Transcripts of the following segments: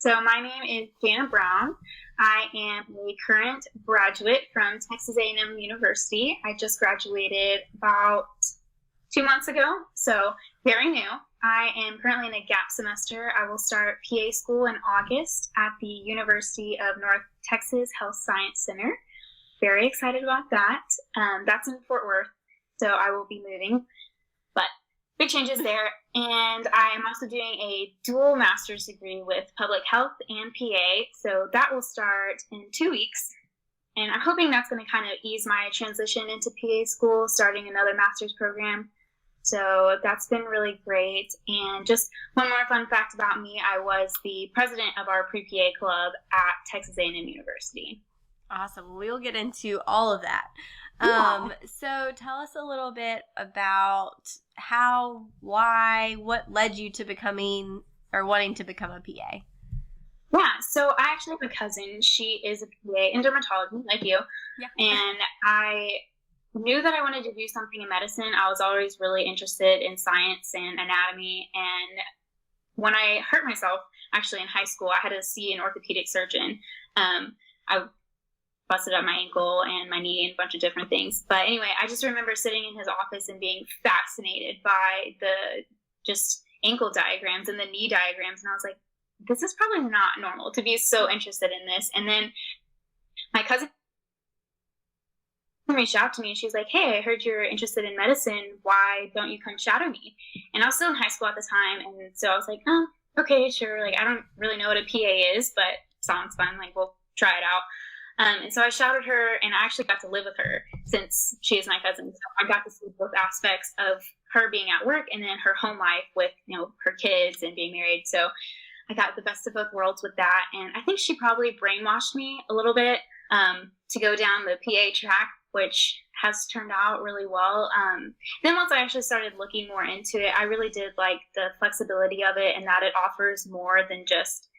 So my name is Jana Brown. I am a current graduate from Texas A&M University. I just graduated about 2 months ago, so very new. I am currently in a gap semester. I will start PA school in August at the University of North Texas Health Science Center. Very excited about that. That's in Fort Worth, so I will be moving. But big changes there. And I am also doing a dual master's degree with public health and PA. So that will start in 2 weeks. And I'm hoping that's going to kind of ease my transition into PA school, starting another master's program. So that's been really great. And just one more fun fact about me, I was the president of our PrePA Club at Texas A&M University. Awesome. We'll get into all of that. Yeah. So tell us a little bit about how, why, what led you to becoming or wanting to become a PA? Yeah, so I actually have a cousin. She is a PA in dermatology, like you. Yeah. And I knew that I wanted to do something in medicine. I was always really interested in science and anatomy. And when I hurt myself, actually in high school, I had to see an orthopedic surgeon. I busted up my ankle and my knee and a bunch of different things. But anyway, I just remember sitting in his office and being fascinated by the just ankle diagrams and the knee diagrams. And I was like, this is probably not normal to be so interested in this. And then my cousin reached out to me and she was like, hey, I heard you're interested in medicine. Why don't you come shadow me? And I was still in high school at the time. And so I was like, oh, okay, sure. Like, I don't really know what a PA is, but sounds fun. Like, we'll try it out. And so I shadowed her, and I actually got to live with her since she is my cousin. So I got to see both aspects of her being at work and then her home life with, her kids and being married. So I got the best of both worlds with that. And I think she probably brainwashed me a little bit to go down the PA track, which has turned out really well. Then once I actually started looking more into it, I really did like the flexibility of it and that it offers more than just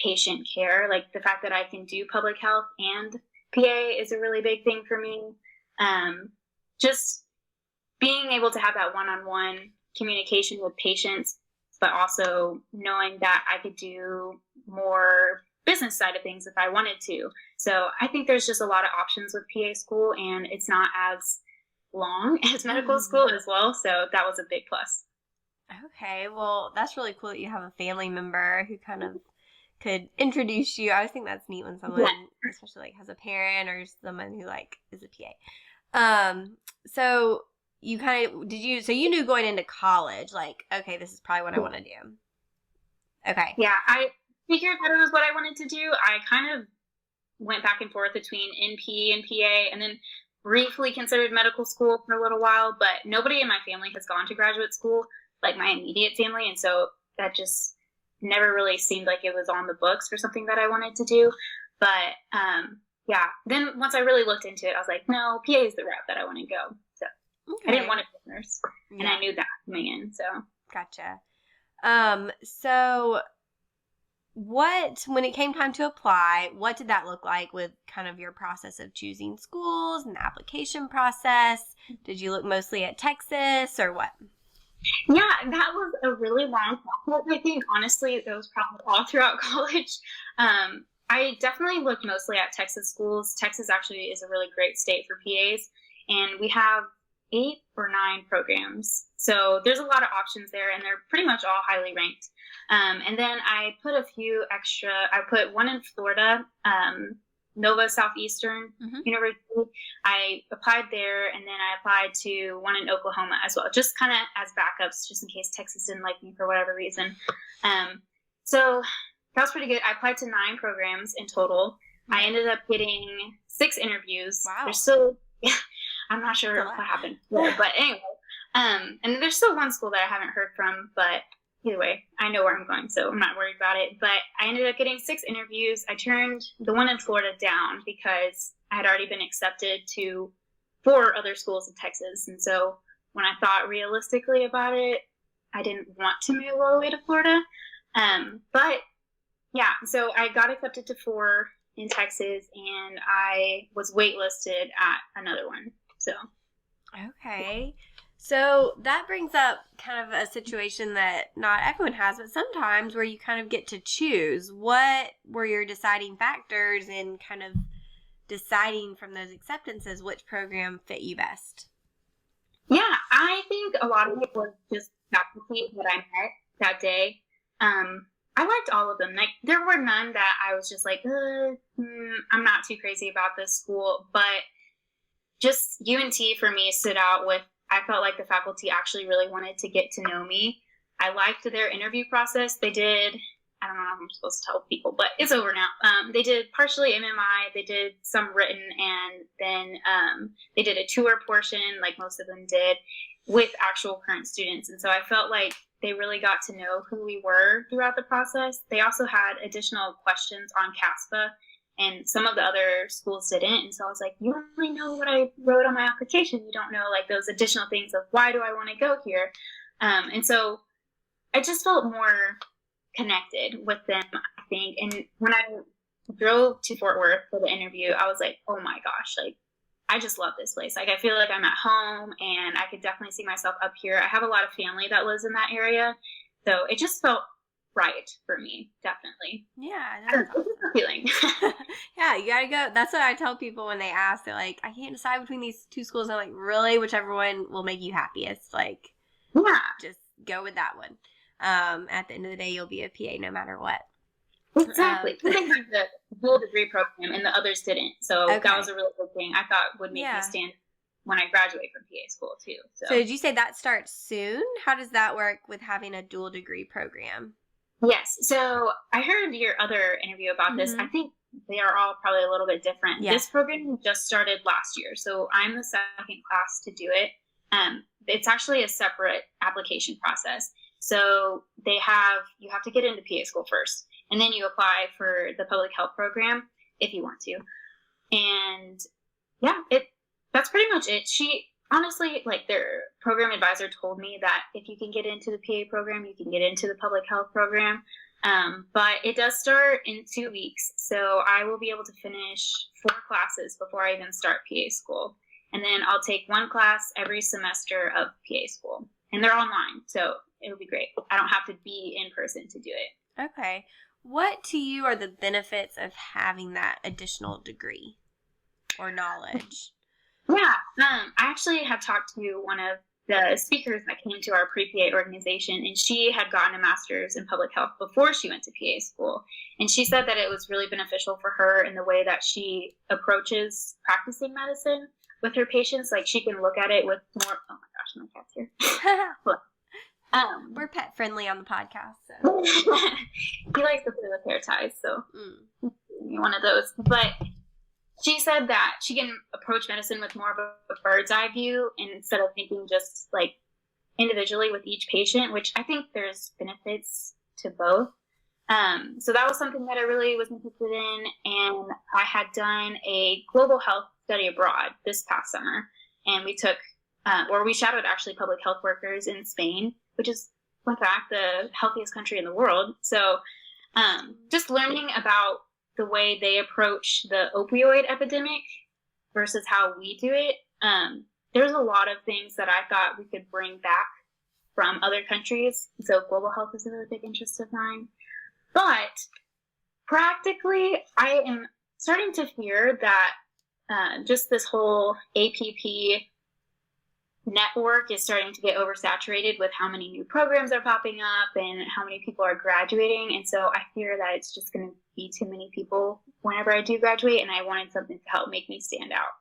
patient care. Like the fact that I can do public health and PA is a really big thing for me. Just being able to have that one-on-one communication with patients, but also knowing that I could do more business side of things if I wanted to. So I think there's just a lot of options with PA school, and it's not as long as medical school as well. So that was a big plus. Okay, well, that's really cool that you have a family member who kind of could introduce you. I always think that's neat when someone, especially like has a parent or someone who like is a PA. So you kind of, so you knew going into college, like, okay, this is probably what I want to do. Okay. Yeah, I figured that it was what I wanted to do. I kind of went back and forth between NP and PA, and then briefly considered medical school for a little while, but nobody in my family has gone to graduate school, like my immediate family, and so that just never really seemed like it was on the books for something that I wanted to do. But yeah, then once I really looked into it, I was like, no, PA is the route that I want to go. So I didn't want to be a nurse, and I knew that coming in. So gotcha. So when it came time to apply, what did that look like with kind of your process of choosing schools and the application process? Did you look mostly at Texas or what? Yeah, that was a really long process. I think, honestly, it was probably all throughout college. I definitely looked mostly at Texas schools. Texas actually is a really great state for PAs, and we have 8 or 9 programs. So there's a lot of options there, and they're pretty much all highly ranked. And then I put a few extra. I put one in Florida, Nova Southeastern University. I applied there, and then I applied to one in Oklahoma as well, just kind of as backups, just in case Texas didn't like me for whatever reason. So that was pretty good. I applied to 9 programs in total. I ended up getting 6 interviews. Wow. There's still, I'm not sure what happened there, but anyway. And there's still one school that I haven't heard from, but either way, I know where I'm going, so I'm not worried about it. But I ended up getting 6 interviews. I turned the one in Florida down because I had already been accepted to 4 other schools in Texas. And so when I thought realistically about it, I didn't want to move all the way to Florida. But yeah, so I got accepted to 4 in Texas, and I was waitlisted at another one. So okay. So that brings up kind of a situation that not everyone has, but sometimes where you kind of get to choose. What were your deciding factors in kind of deciding from those acceptances which program fit you best? Yeah, I think a lot of it was just faculty that I met that day. I liked all of them. Like, there were none that I was just like, I'm not too crazy about this school. But just UNT for me stood out with, I felt like the faculty actually really wanted to get to know me. I liked their interview process. They did, I don't know how I'm supposed to tell people, but it's over now. They did partially MMI, they did some written, and then they did a tour portion, like most of them did, with actual current students. And so I felt like they really got to know who we were throughout the process. They also had additional questions on CASPA, and some of the other schools didn't. And so I was like, you only know what I wrote on my application. You don't know like those additional things of why do I want to go here? And so I just felt more connected with them, I think. And when I drove to Fort Worth for the interview, I was like, oh my gosh, like, I just love this place. Like, I feel like I'm at home, and I could definitely see myself up here. I have a lot of family that lives in that area. So it just felt right for me, definitely. Yeah, that's awesome. Feeling. Yeah, you gotta go. That's what I tell people when they ask. They're like, I can't decide between these two schools. And I'm like, really? Whichever one will make you happiest. Like, yeah, just go with that one. At the end of the day, you'll be a PA no matter what. Exactly. They have the dual degree program, and the others didn't. So that was a really good thing I thought would make me stand when I graduate from PA school too. So did you say that starts soon? How does that work with having a dual degree program? Yes. So I heard your other interview about this. I think they are all probably a little bit different. Yeah. This program just started last year. So I'm the second class to do it. It's actually a separate application process. So you have to get into PA school first, and then you apply for the public health program if you want to. And yeah, that's pretty much it. She honestly, like, their program advisor told me that if you can get into the PA program, you can get into the public health program. But it does start in 2 weeks. So I will be able to finish 4 classes before I even start PA school. And then I'll take 1 class every semester of PA school. And they're online, so it'll be great. I don't have to be in person to do it. Okay. What to you are the benefits of having that additional degree or knowledge? Yeah, I actually had talked to one of the speakers that came to our PrePA organization, and she had gotten a master's in public health before she went to PA school. And she said that it was really beneficial for her in the way that she approaches practicing medicine with her patients. Like, she can look at it with more, oh my gosh, my cat's here. We're pet friendly on the podcast. So. He likes to play with hair ties, so one of those. But she said that she can approach medicine with more of a bird's eye view instead of thinking just like individually with each patient, which I think there's benefits to both. So that was something that I really was interested in. And I had done a global health study abroad this past summer. And we shadowed actually public health workers in Spain, which is, in fact, the healthiest country in the world. So just learning about the way they approach the opioid epidemic versus how we do it. There's a lot of things that I thought we could bring back from other countries. So global health is a really big interest of mine. But practically, I am starting to fear that just this whole APP network is starting to get oversaturated with how many new programs are popping up and how many people are graduating. And so I fear that it's just going to be too many people whenever I do graduate, and I wanted something to help make me stand out.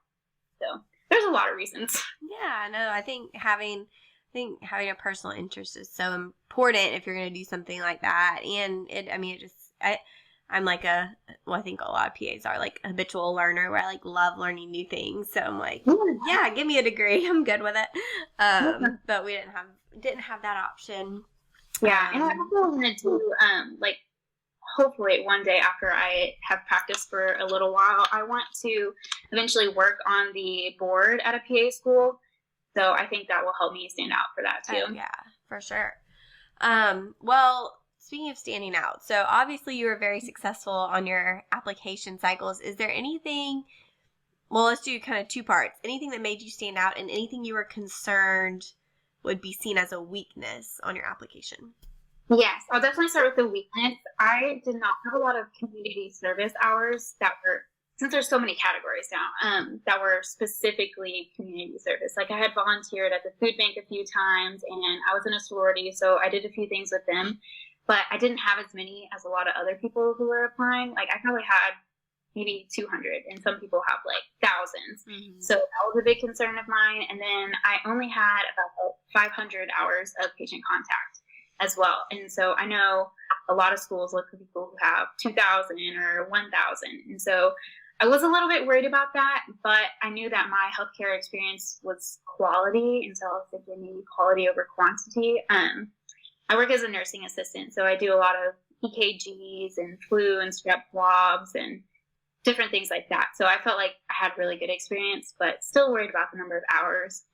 So there's a lot of reasons. Yeah, no, I think having a personal interest is so important if you're going to do something like that. And I'm like I think a lot of PAs are like a habitual learner where I like love learning new things. So I'm like, yeah, give me a degree. I'm good with it. But we didn't have that option. Yeah. And I also wanted to, hopefully one day after I have practiced for a little while, I want to eventually work on the board at a PA school. So I think that will help me stand out for that too. Yeah, for sure. Well, speaking of standing out, so obviously you were very successful on your application cycles. Is there anything, well, let's do kind of 2 parts. Anything that made you stand out and anything you were concerned would be seen as a weakness on your application? Yes, I'll definitely start with the weakness. I did not have a lot of community service hours that were, since there's so many categories now, that were specifically community service. Like I had volunteered at the food bank a few times, and I was in a sorority, so I did a few things with them, but I didn't have as many as a lot of other people who were applying. Like I probably had maybe 200, and some people have like thousands. Mm-hmm. So that was a big concern of mine. And then I only had about 500 hours of patient contact as well. And so I know a lot of schools look for people who have 2,000 or 1,000. And so I was a little bit worried about that, but I knew that my healthcare experience was quality. And so I was thinking maybe quality over quantity. I work as a nursing assistant, so I do a lot of EKGs and flu and strep swabs and different things like that. So I felt like I had really good experience, but still worried about the number of hours.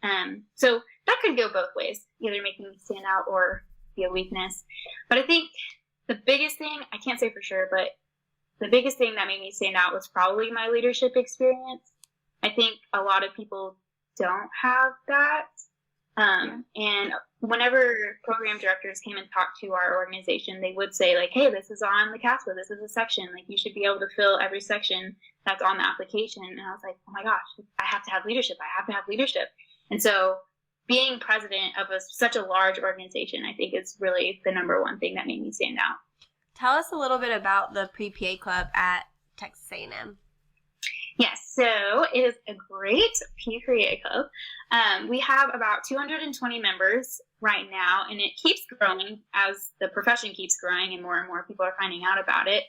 So that could go both ways, either making me stand out or be a weakness. But I think the biggest thing, I can't say for sure, but the biggest thing that made me stand out was probably my leadership experience. I think a lot of people don't have that. And whenever program directors came and talked to our organization, they would say like, hey, this is on the CASPA, this is a section, like you should be able to fill every section that's on the application. And I was like, oh my gosh, I have to have leadership. I have to have leadership. And so being president of such a large organization, I think is really the number one thing that made me stand out. Tell us a little bit about the PrePA Club at Texas A&M. Yes, so it is a great PrePA Club. We have about 220 members right now, and it keeps growing as the profession keeps growing and more people are finding out about it.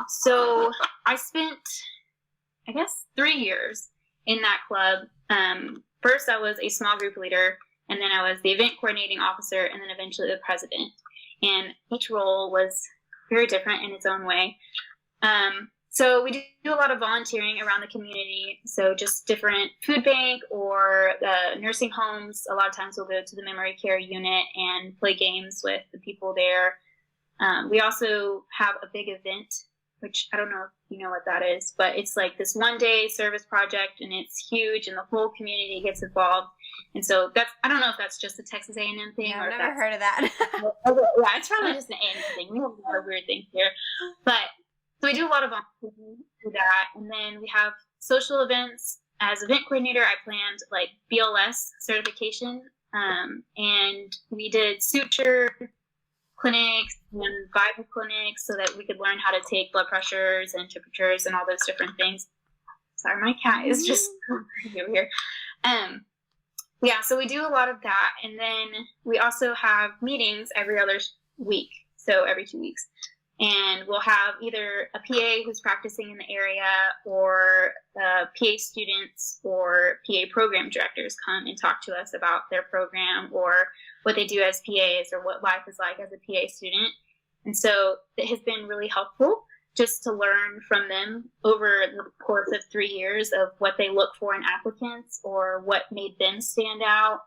So I spent, I guess, 3 years in that club. First, I was a small group leader, and then I was the event coordinating officer, and then eventually the president. And each role was very different in its own way. So we do a lot of volunteering around the community. So just different food bank or nursing homes. A lot of times we'll go to the memory care unit and play games with the people there. We also have a big event, which I don't know if you know what that is, but it's like this one-day service project, and it's huge, and the whole community gets involved. And so I don't know if that's just a Texas A&M thing. Yeah, I've never heard of that. Yeah, it's probably just an A&M thing. We have a lot of weird things here. So we do a lot of volunteering for that. And then we have social events. As event coordinator, I planned like BLS certification. And we did suture clinics and Bible clinics so that we could learn how to take blood pressures and temperatures and all those different things. Sorry, my cat is just over here. Yeah, so we do a lot of that. And then we also have meetings every other week. So every 2 weeks. And we'll have either a PA who's practicing in the area or PA students or PA program directors come and talk to us about their program or what they do as PAs or what life is like as a PA student. And so it has been really helpful just to learn from them over the course of 3 years of what they look for in applicants or what made them stand out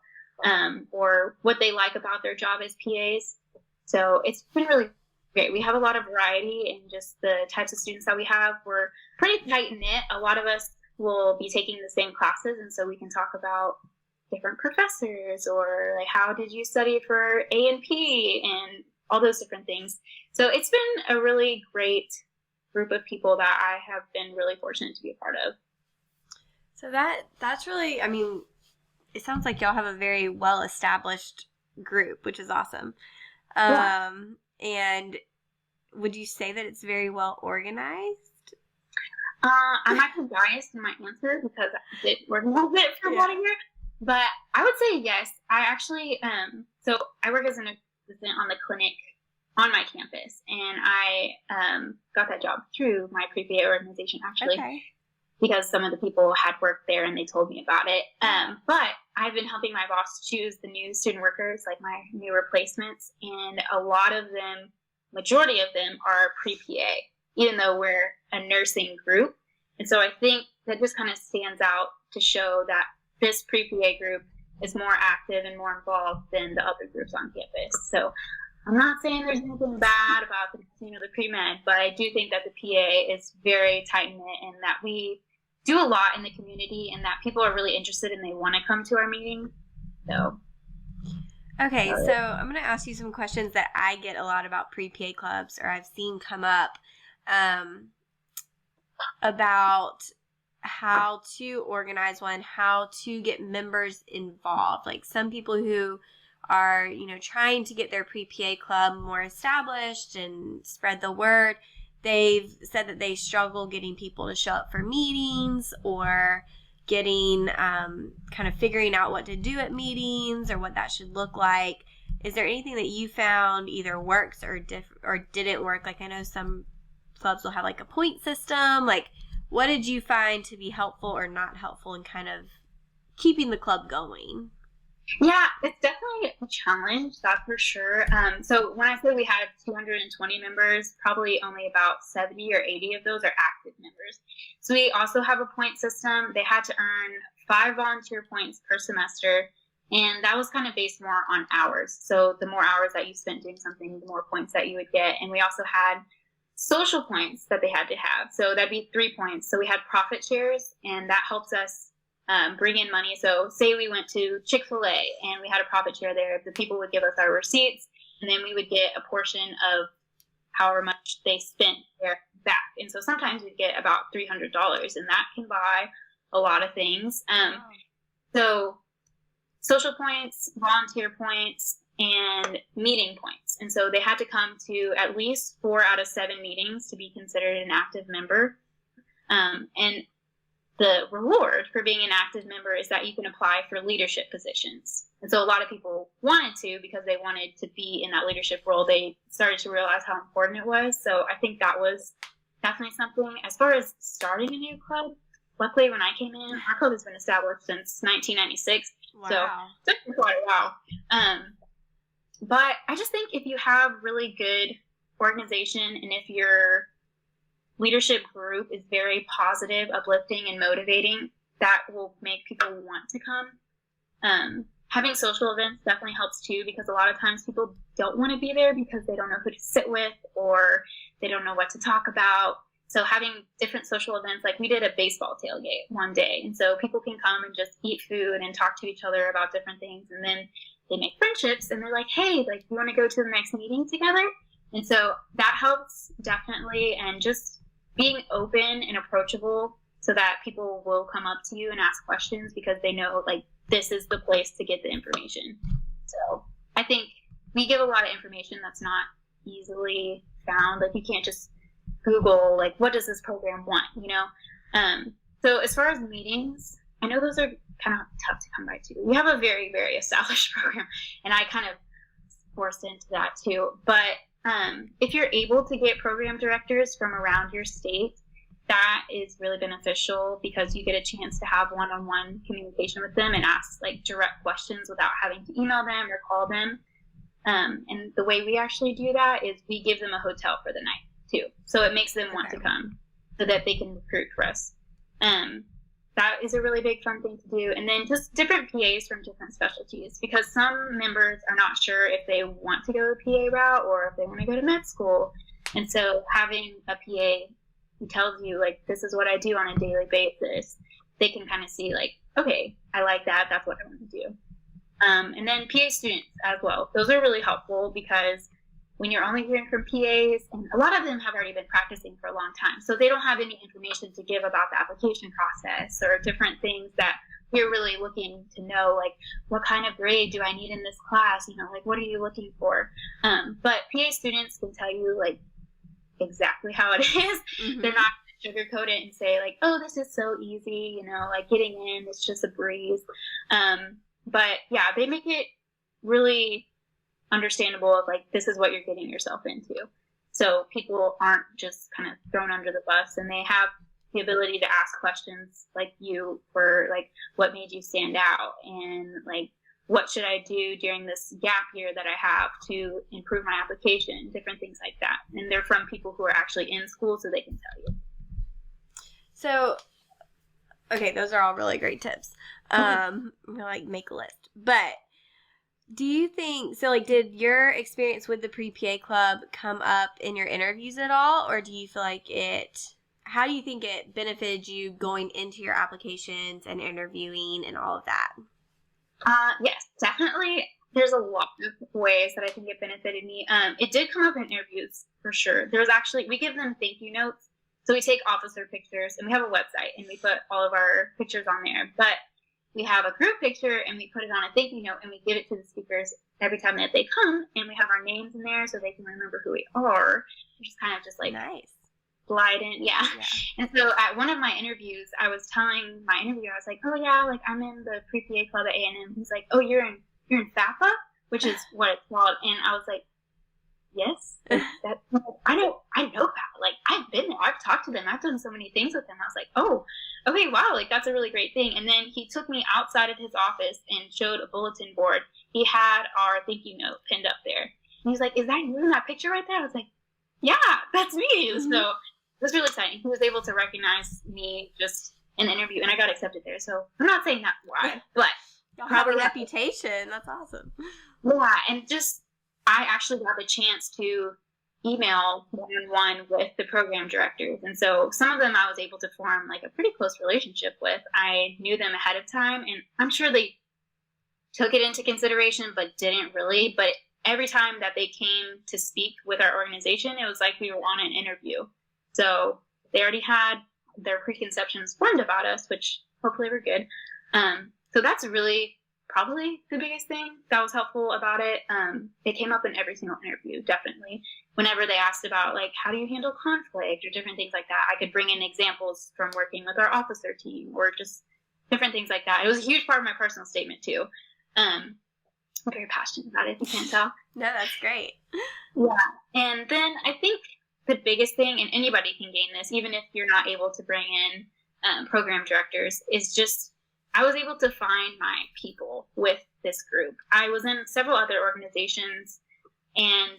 or what they like about their job as PAs. So it's been really great. We have a lot of variety in just the types of students that we have. We're pretty tight-knit. A lot of us will be taking the same classes, and so we can talk about different professors or like how did you study for A&P and all those different things. So it's been a really great group of people that I have been really fortunate to be a part of. So that's really, I mean, it sounds like y'all have a very well-established group, which is awesome. Yeah. And would you say that it's very well organized? I might be biased in my answer because I did organize it for about a year, but I would say yes. I actually, so I work as an assistant on the clinic on my campus, and I got that job through my PrePA organization actually, because some of the people had worked there and they told me about it. But I've been helping my boss choose the new student workers, like my new replacements, and a lot of them, majority of them are PrePA, even though we're a nursing group. And so I think that just kind of stands out to show that this PrePA group is more active and more involved than the other groups on campus. So I'm not saying there's anything bad about the pre-med, but I do think that the PA is very tight-knit and that we do a lot in the community and that people are really interested and they want to come to our meetings. So Okay, so I'm going to ask you some questions that I get a lot about pre-PA clubs, or I've seen come up about how to organize one, how to get members involved. Like some people who are, trying to get their pre-PA club more established and spread the word, they've said that they struggle getting people to show up for meetings or getting kind of figuring out what to do at meetings or what that should look like. Is there anything that you found either works or didn't work? Like I know some clubs will have like a point system. Like what did you find to be helpful or not helpful in kind of keeping the club going? Yeah, it's definitely a challenge, that's for sure. So when I say we had 220 members, probably only about 70 or 80 of those are active members. So we also have a point system. They had to earn 5 volunteer points per semester, and that was kind of based more on hours. So the more hours that you spent doing something, the more points that you would get. And we also had social points that they had to have. So that'd be 3 points. So we had profit shares, and that helps us bring in money. So say we went to Chick-fil-A and we had a profit share there, the people would give us our receipts, and then we would get a portion of however much they spent there back. And so sometimes we'd get about $300, and that can buy a lot of things. So social points, volunteer points, and meeting points. And so they had to come to at least 4 out of 7 meetings to be considered an active member. And the reward for being an active member is that you can apply for leadership positions. And so a lot of people wanted to because they wanted to be in that leadership role. They started to realize how important it was. So I think that was definitely something. As far as starting a new club, luckily when I came in, our club has been established since 1996. Wow. So it took quite a while. But I just think if you have really good organization and if your leadership group is very positive, uplifting, and motivating, that will make people want to come. Having social events definitely helps too, because a lot of times people don't want to be there because they don't know who to sit with or they don't know what to talk about. So having different social events, like we did a baseball tailgate one day, and so people can come and just eat food and talk to each other about different things, and then they make friendships and they're like, hey, like, you want to go to the next meeting together? And so that helps definitely, and just being open and approachable so that people will come up to you and ask questions because they know, like, this is the place to get the information. So I think we give a lot of information that's not easily found. Like, you can't just Google, like, what does this program want, So as far as meetings, I know those are kind of tough to come by too. We have a very, very established program, and I kind of forced into that too. But if you're able to get program directors from around your state, that is really beneficial because you get a chance to have one-on-one communication with them and ask like direct questions without having to email them or call them. And the way we actually do that is we give them a hotel for the night too. So it makes them want to come so that they can recruit for us. That is a really big fun thing to do. And then just different PAs from different specialties, because some members are not sure if they want to go the PA route or if they want to go to med school. And so having a PA who tells you, like, this is what I do on a daily basis, they can kind of see, like, okay, I like that. That's what I want to do. And then PA students as well. Those are really helpful because when you're only hearing from PAs, and a lot of them have already been practicing for a long time, so they don't have any information to give about the application process or different things that we're really looking to know, like what kind of grade do I need in this class, like what are you looking for? But PA students can tell you like exactly how it is. Mm-hmm. They're not going to sugarcoat it and say like, oh, this is so easy, like getting in, it's just a breeze. But yeah, they make it really understandable of like, this is what you're getting yourself into. So people aren't just kind of thrown under the bus, and they have the ability to ask questions like you for like, what made you stand out? And like, what should I do during this gap year that I have to improve my application? Different things like that. And they're from people who are actually in school, so they can tell you. So, okay, those are all really great tips. I'm gonna like make a list, but do you think, so like, did your experience with the PrePA Club come up in your interviews at all? Or do you feel like how do you think it benefited you going into your applications and interviewing and all of that? Yes, definitely. there's a lot of ways that I think it benefited me. It did come up in interviews for sure. There was actually, we give them thank you notes. So we take officer pictures, and we have a website, and we put all of our pictures on there. But we have a group picture, and we put it on a thank you note, and we give it to the speakers every time that they come, and we have our names in there so they can remember who we are, which is kind of just like nice. Slide in, yeah. And so at one of my interviews, I was telling my interviewer, I was like, oh yeah, like I'm in the PrePA Club at A&M. He's like, oh, you're in FAPA, which is what it's called. And I was like, yes, that I know that. Like I've been there, I've talked to them, I've done so many things with them. I was like, oh, okay, wow, like that's a really great thing. And then he took me outside of his office and showed a bulletin board. He had our thank you note pinned up there. And he's like, is that you in that picture right there? I was like, yeah, that's me. Mm-hmm. So it was really exciting. He was able to recognize me just in the interview, and I got accepted there. So I'm not saying that's why, but y'all have a reputation. That's awesome. Yeah, and just I actually got the chance to email one-on-one with the program directors, and so some of them I was able to form like a pretty close relationship with. I knew them ahead of time, and I'm sure they took it into consideration, but didn't really. But every time that they came to speak with our organization, it was like we were on an interview. So they already had their preconceptions formed about us, which hopefully were good. So that's really probably the biggest thing that was helpful about it. It came up in every single interview, definitely. Whenever they asked about, like, how do you handle conflict or different things like that, I could bring in examples from working with our officer team or just different things like that. It was a huge part of my personal statement, too. I'm very passionate about it, if you can't tell. No, that's great. Yeah. And then I think the biggest thing, and anybody can gain this, even if you're not able to bring in program directors, is just I was able to find my people with this group. I was in several other organizations, and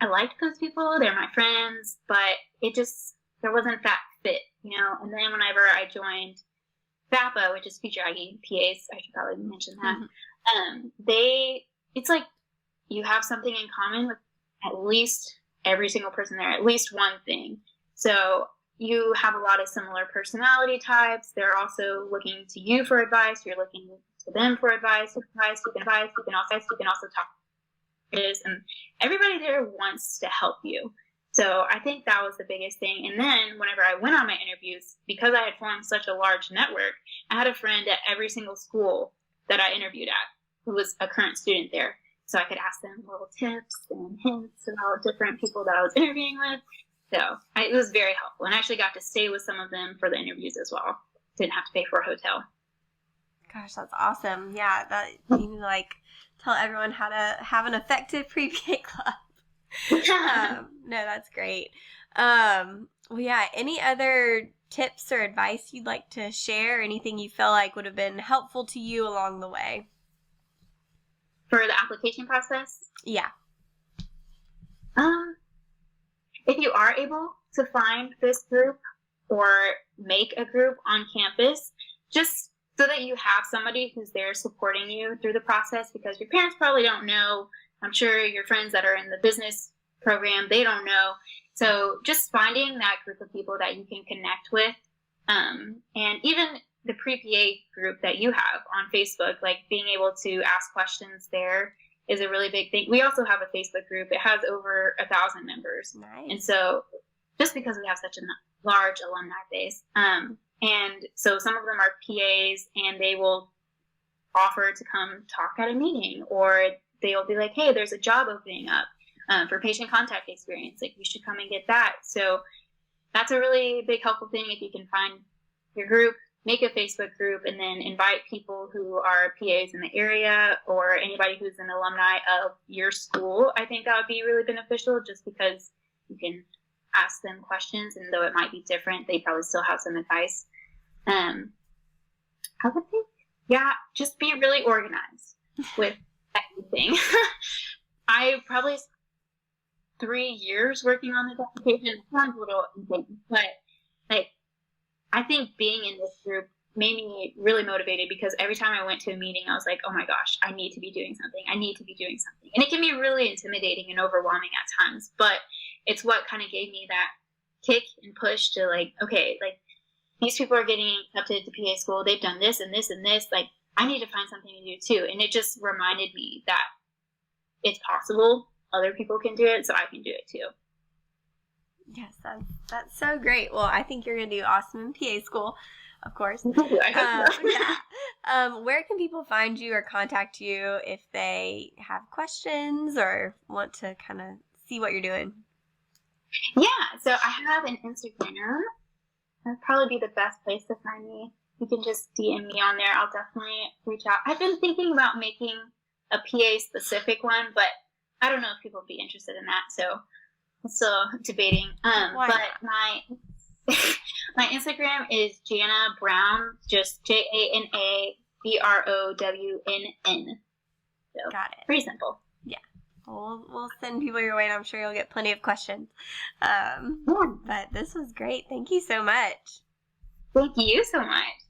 I liked those people. They're my friends, but there wasn't that fit, you know? And then whenever I joined FAPA, which is Future Aggie PAs, I should probably mention that, it's like you have something in common with at least every single person there, at least one thing. So you have a lot of similar personality types. They're also looking to you for advice. You're looking to them for advice. You can also talk and everybody there wants to help you. So I think that was the biggest thing. And then whenever I went on my interviews, because I had formed such a large network, I had a friend at every single school that I interviewed at who was a current student there. So I could ask them little tips and hints about different people that I was interviewing with. So it was very helpful. And I actually got to stay with some of them for the interviews as well. Didn't have to pay for a hotel. Gosh, that's awesome. Yeah, that you need to tell everyone how to have an effective PrePA Club. No, that's great. Well, yeah, any other tips or advice you'd like to share? Anything you feel like would have been helpful to you along the way? For the application process? Yeah. If you are able to find this group or make a group on campus, just so that you have somebody who's there supporting you through the process, because your parents probably don't know. I'm sure your friends that are in the business program, they don't know. So just finding that group of people that you can connect with, and even the PrePA group that you have on Facebook, like being able to ask questions there is a really big thing. We also have a Facebook group. It has over 1,000 members. Nice. And so just because we have such a large alumni base, and so some of them are PAs, and they will offer to come talk at a meeting, or they'll be like, hey, there's a job opening up for patient contact experience. Like, you should come and get that. So that's a really big helpful thing if you can find your group, make a Facebook group, and then invite people who are PAs in the area or anybody who's an alumni of your school. I think that would be really beneficial, just because you can ask them questions, and though it might be different, they probably still have some advice. I would think, just be really organized with everything. I probably 3 years working on this application. It sounds a little insane, but I think being in this group made me really motivated, because every time I went to a meeting, I was like, oh my gosh, I need to be doing something. I need to be doing something. And it can be really intimidating and overwhelming at times, but it's what kind of gave me that kick and push to okay, these people are getting accepted to PA school. They've done this and this and this. I need to find something to do too. And it just reminded me that it's possible. Other people can do it, so I can do it too. Yes, that's so great. Well, I think you're going to do awesome in PA school, of course. I hope so. Yeah. Where can people find you or contact you if they have questions or want to kind of see what you're doing? Yeah, so I have an Instagram. That'd probably be the best place to find me. You can just DM me on there. I'll definitely reach out. I've been thinking about making a PA specific one, but I don't know if people would be interested in that. So I'm still debating. But my Instagram is Jana Brown, just JanaBrownn. So got it. Pretty simple. Yeah. We'll send people your way, and I'm sure you'll get plenty of questions. But this was great. Thank you so much. Thank you so much.